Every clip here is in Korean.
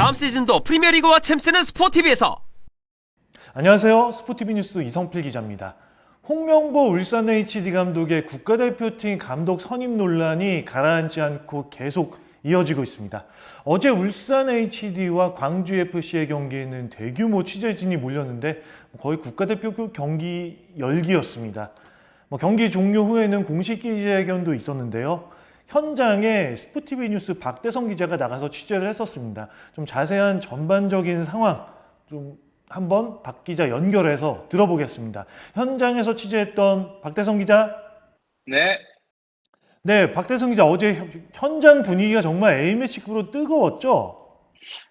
다음 시즌도 프리미어리그와 챔스는 스포티비에서. 안녕하세요. 스포티비 뉴스 이성필 기자입니다. 홍명보 울산 HD 감독의 국가대표팀 감독 선임 논란이 가라앉지 않고 계속 이어지고 있습니다. 어제 울산 HD와 광주 FC의 경기에는 대규모 취재진이 몰렸는데 거의 국가대표 경기 열기였습니다. 경기 종료 후에는 공식 기자회견도 있었는데요. 현장에 스포티비 뉴스 박대성 기자가 나가서 취재를 했었습니다. 좀 자세한 전반적인 상황 좀 한번 박 기자 연결해서 들어보겠습니다. 현장에서 취재했던 박대성 기자. 네, 네, 박대성 기자, 어제 현장 분위기가 정말 A매치급으로 뜨거웠죠?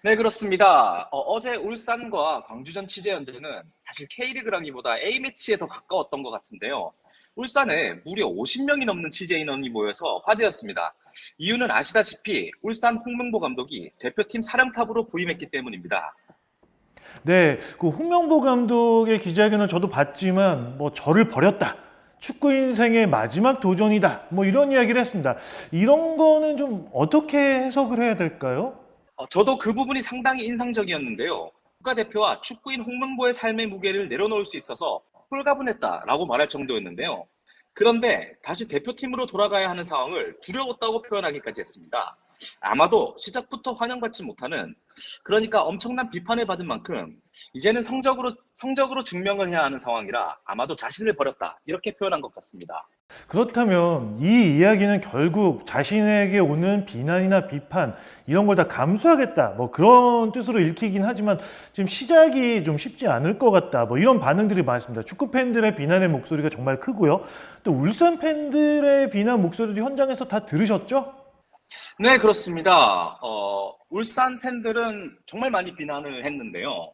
네, 그렇습니다. 어제 울산과 광주전 취재 현장은 사실 K리그라기보다 A매치에 더 가까웠던 것 같은데요. 울산에 무려 50명이 넘는 취재 인원이 모여서 화제였습니다. 이유는 아시다시피 울산 홍명보 감독이 대표팀 사령탑으로 부임했기 때문입니다. 네, 그 홍명보 감독의 기자회견을 저도 봤지만 저를 버렸다. 축구 인생의 마지막 도전이다. 이런 이야기를 했습니다. 이런 거는 좀 어떻게 해석을 해야 될까요? 저도 그 부분이 상당히 인상적이었는데요. 국가대표와 축구인 홍명보의 삶의 무게를 내려놓을 수 있어서 홀가분했다라고 말할 정도였는데요. 그런데 다시 대표팀으로 돌아가야 하는 상황을 두려웠다고 표현하기까지 했습니다. 아마도 시작부터 환영받지 못하는, 그러니까 엄청난 비판을 받은 만큼 이제는 성적으로 증명을 해야 하는 상황이라 아마도 자신을 버렸다, 이렇게 표현한 것 같습니다. 그렇다면 이 이야기는 결국 자신에게 오는 비난이나 비판 이런 걸 다 감수하겠다 그런 뜻으로 읽히긴 하지만 지금 시작이 좀 쉽지 않을 것 같다 이런 반응들이 많습니다. 축구 팬들의 비난의 목소리가 정말 크고요. 또 울산 팬들의 비난 목소리도 현장에서 다 들으셨죠? 네, 그렇습니다. 울산 팬들은 정말 많이 비난을 했는데요.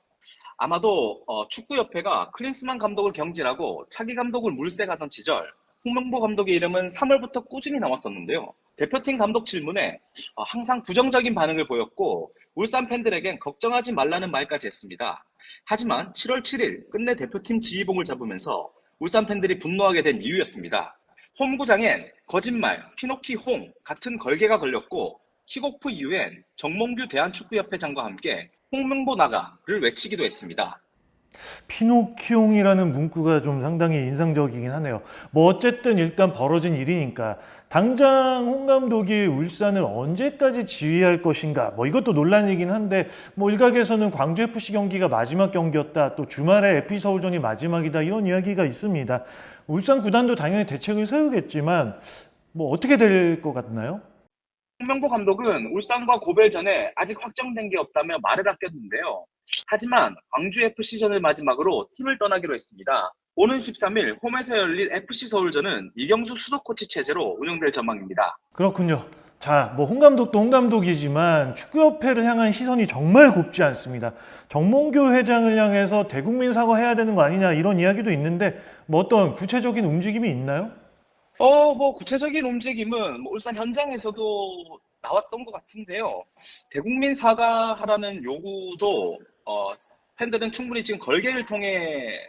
아마도 축구협회가 클린스만 감독을 경질하고 차기 감독을 물색하던 시절 홍명보 감독의 이름은 3월부터 꾸준히 나왔었는데요. 대표팀 감독 질문에 항상 부정적인 반응을 보였고 울산 팬들에겐 걱정하지 말라는 말까지 했습니다. 하지만 7월 7일 끝내 대표팀 지휘봉을 잡으면서 울산 팬들이 분노하게 된 이유였습니다. 홈구장엔 거짓말, 피노키 홍 같은 걸개가 걸렸고 킥오프 이후엔 정몽규 대한축구협회장과 함께 홍명보 나가를 외치기도 했습니다. 피노키옹이라는 문구가 좀 상당히 인상적이긴 하네요. 어쨌든 일단 벌어진 일이니까 당장 홍 감독이 울산을 언제까지 지휘할 것인가 이것도 논란이긴 한데 일각에서는 광주 FC 경기가 마지막 경기였다, 또 주말에 FC 서울전이 마지막이다 이런 이야기가 있습니다. 울산 구단도 당연히 대책을 세우겠지만 어떻게 될 것 같나요? 홍명보 감독은 울산과 고별전에 아직 확정된 게 없다며 말을 아꼈는데요. 하지만 광주 FC전을 마지막으로 팀을 떠나기로 했습니다. 오는 13일 홈에서 열릴 FC 서울전은 이경수 수도코치 체제로 운영될 전망입니다. 그렇군요. 자, 홍 감독도 홍 감독이지만 축구협회를 향한 시선이 정말 곱지 않습니다. 정몽규 회장을 향해서 대국민 사과해야 되는 거 아니냐 이런 이야기도 있는데 어떤 구체적인 움직임이 있나요? 구체적인 움직임은 울산 현장에서도 나왔던 것 같은데요. 대국민 사과하라는 요구도 팬들은 충분히 지금 걸개를 통해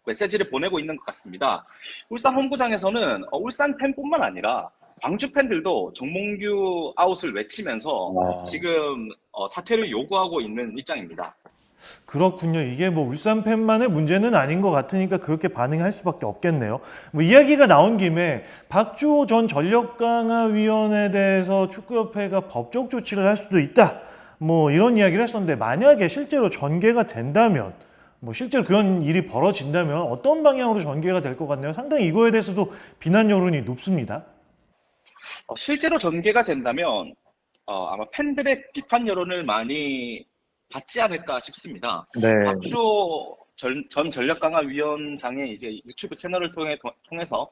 메시지를 보내고 있는 것 같습니다. 울산 홈구장에서는 울산 팬뿐만 아니라 광주 팬들도 정몽규 아웃을 외치면서 지금 사퇴를 요구하고 있는 입장입니다. 그렇군요. 이게 울산 팬만의 문제는 아닌 것 같으니까 그렇게 반응할 수밖에 없겠네요. 이야기가 나온 김에 박주호 전 전력강화위원에 대해서 축구협회가 법적 조치를 할 수도 있다. 이런 이야기를 했었는데 만약에 실제로 전개가 된다면 실제로 그런 일이 벌어진다면 어떤 방향으로 전개가 될 것 같나요? 상당히 이거에 대해서도 비난 여론이 높습니다. 실제로 전개가 된다면 아마 팬들의 비판 여론을 많이 받지 않을까 싶습니다. 네. 박주호 전 전력강화위원장의 이제 유튜브 채널을 통해서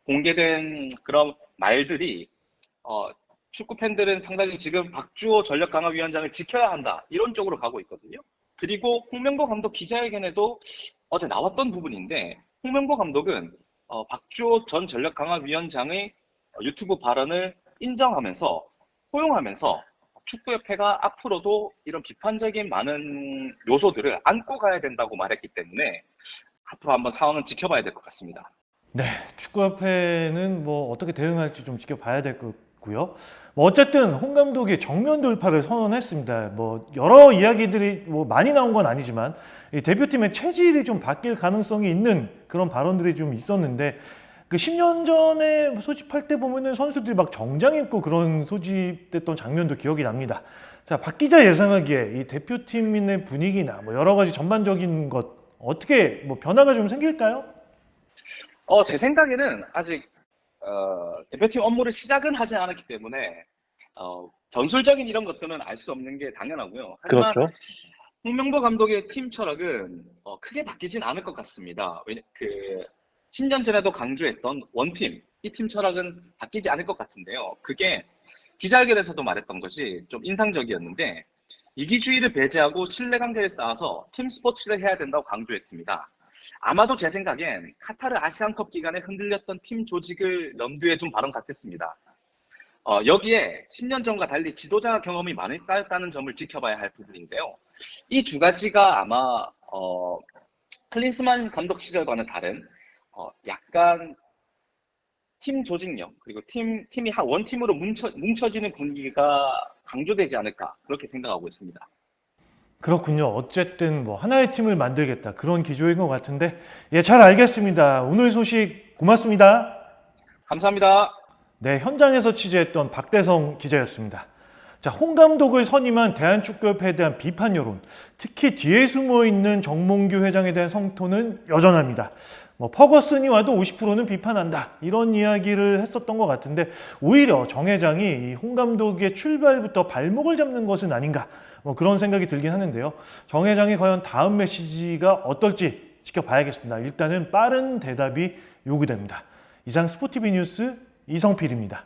공개된 그런 말들이 축구 팬들은 상당히 지금 박주호 전력강화위원장을 지켜야 한다 이런 쪽으로 가고 있거든요. 그리고 홍명보 감독 기자회견에도 어제 나왔던 부분인데 홍명보 감독은 박주호 전 전력강화위원장의 유튜브 발언을 인정하면서 포용하면서 축구협회가 앞으로도 이런 비판적인 많은 요소들을 안고 가야 된다고 말했기 때문에 앞으로 한번 상황을 지켜봐야 될 것 같습니다. 네, 축구협회는 어떻게 대응할지 좀 지켜봐야 될 것 있고요. 뭐 어쨌든 홍 감독이 정면 돌파를 선언했습니다. 뭐 여러 이야기들이 뭐 많이 나온 건 아니지만 이 대표팀의 체질이 좀 바뀔 가능성이 있는 그런 발언들이 좀 있었는데 그 10년 전에 소집할 때 보면은 선수들이 막 정장 입고 그런 소집됐던 장면도 기억이 납니다. 자, 박 기자 예상하기에 이 대표팀의 분위기나 뭐 여러 가지 전반적인 것 어떻게 뭐 변화가 좀 생길까요? 제 생각에는 아직 대표팀 업무를 시작은 하지 않았기 때문에 전술적인 이런 것들은 알 수 없는 게 당연하고요. 하지만 그렇죠. 홍명보 감독의 팀 철학은 크게 바뀌진 않을 것 같습니다. 10년 전에도 강조했던 원팀, 이 팀 철학은 바뀌지 않을 것 같은데요. 그게 기자회견에서도 말했던 것이 좀 인상적이었는데 이기주의를 배제하고 신뢰관계를 쌓아서 팀 스포츠를 해야 된다고 강조했습니다. 아마도 제 생각엔 카타르 아시안컵 기간에 흔들렸던 팀 조직을 염두에 둔 발언 같았습니다. 여기에 10년 전과 달리 지도자 경험이 많이 쌓였다는 점을 지켜봐야 할 부분인데요. 이 두 가지가 아마 클린스만 감독 시절과는 다른 약간 팀 조직력 그리고 팀이 한 원팀으로 뭉쳐지는 분위기가 강조되지 않을까 그렇게 생각하고 있습니다. 그렇군요. 어쨌든 뭐 하나의 팀을 만들겠다 그런 기조인 것 같은데 예, 잘 알겠습니다. 오늘 소식 고맙습니다. 감사합니다. 네, 현장에서 취재했던 박대성 기자였습니다. 자, 홍 감독을 선임한 대한축구협회에 대한 비판 여론, 특히 뒤에 숨어 있는 정몽규 회장에 대한 성토는 여전합니다. 뭐 퍼거슨이 와도 50%는 비판한다 이런 이야기를 했었던 것 같은데 오히려 정 회장이 이 홍 감독의 출발부터 발목을 잡는 것은 아닌가 뭐 그런 생각이 들긴 하는데요. 정 회장이 과연 다음 메시지가 어떨지 지켜봐야겠습니다. 일단은 빠른 대답이 요구됩니다. 이상 스포티비 뉴스 이성필입니다.